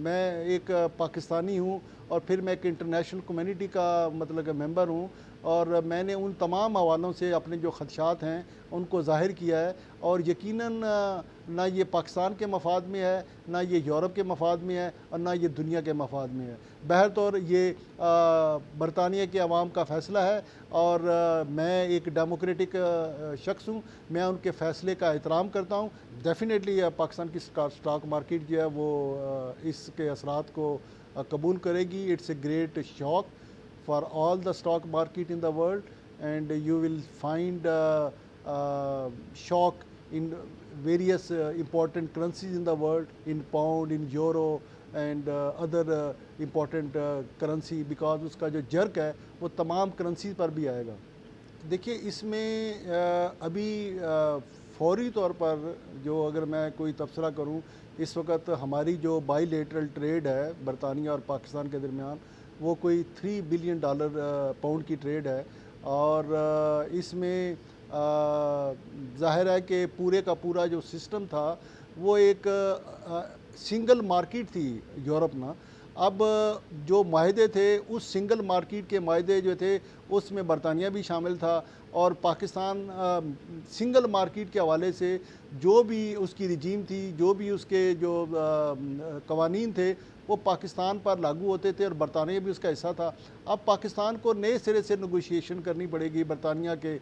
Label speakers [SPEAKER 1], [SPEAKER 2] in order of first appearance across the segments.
[SPEAKER 1] मैं एक पाकिस्तानी हूँ और फिर मैं एक इंटरनेशनल कम्युनिटी का मतलब मेंबर हूँ, और मैंने उन तमाम हवालों से अपने जो ख़दशात हैं उनको ज़ाहिर किया है। और यकीनन ना ये पाकिस्तान के मफाद में है, ना ये यूरोप के मफाद में है, और ना ये दुनिया के मफाद में है। बहरतौर ये बरतानिया के अवाम का फ़ैसला है, और मैं एक डेमोक्रेटिक शख्स हूँ। मैं उनके फ़ैसले का एहतराम करता हूँ। डेफ़िनेटली पाकिस्तान की स्टॉक मार्केट जो है वो इसके असरात को कबूल करेगी। It's a great shock for all the stock market in the world, and you will find shock in various important currencies in the world, in pound, in euro, and other important currency, because उसका जो jerk है वो तमाम currency पर भी आएगा। देखिए इसमें अभी फौरी तौर पर जो अगर मैं कोई तबसरा करूं, इस वक्त हमारी जो बाईलेटरल ट्रेड है बरतानिया और पाकिस्तान के दरमियान, वो कोई $3 बिलियन पाउंड की ट्रेड है। और इसमें ज़ाहिर है कि पूरे का पूरा जो सिस्टम था वो एक सिंगल मार्केट थी यूरोप में। अब जो माहदे थे उस सिंगल मार्केट के माहदे जो थे उसमें बरतानिया भी शामिल था, और पाकिस्तान सिंगल मार्केट के हवाले से जो भी उसकी रिजीम थी, जो भी उसके जो कवानीन थे वो पाकिस्तान पर लागू होते थे, और बरतानिया भी उसका हिस्सा था। अब पाकिस्तान को नए सिरे से नेगोशिएशन करनी पड़ेगी बरतानिया के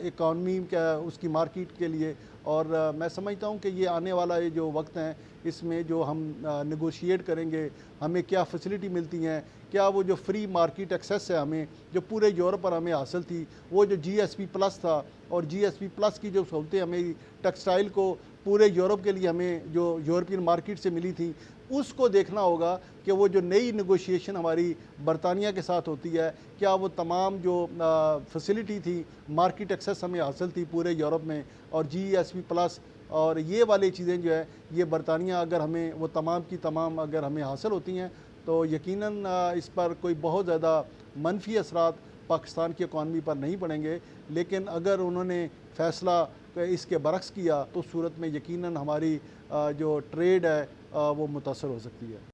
[SPEAKER 1] इकॉनमी का, उसकी मार्केट के लिए। और मैं समझता हूँ कि ये आने वाला ये जो वक्त है इसमें जो हम नेगोशिएट करेंगे, हमें क्या फैसिलिटी मिलती हैं, क्या वो जो फ्री मार्केट एक्सेस है हमें जो पूरे यूरोप पर हमें हासिल थी, वो जो GSP प्लस था, और GSP प्लस की जो सहूलतें हमें टेक्सटाइल को पूरे यूरोप के लिए हमें जो यूरोपियन मार्केट से मिली थी, उसको देखना होगा कि वो जो नई नेगोशिएशन हमारी बरतानिया के साथ होती है, क्या वो तमाम जो फैसिलिटी थी, मार्केट एक्सेस हमें हासिल थी पूरे यूरोप में, और GSP प्लस और ये वाली चीज़ें जो है ये बरतानिया अगर हमें वो तमाम की तमाम अगर हमें हासिल होती हैं तो यकीनन इस पर कोई बहुत ज़्यादा मनफी असरात पाकिस्तान की इकॉनमी पर नहीं पड़ेंगे। लेकिन अगर उन्होंने फ़ैसला इसके बरक्स किया तो सूरत में यकीनन हमारी जो ट्रेड है वो मुतासर हो सकती है।